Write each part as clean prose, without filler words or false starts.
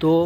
2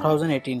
2018۔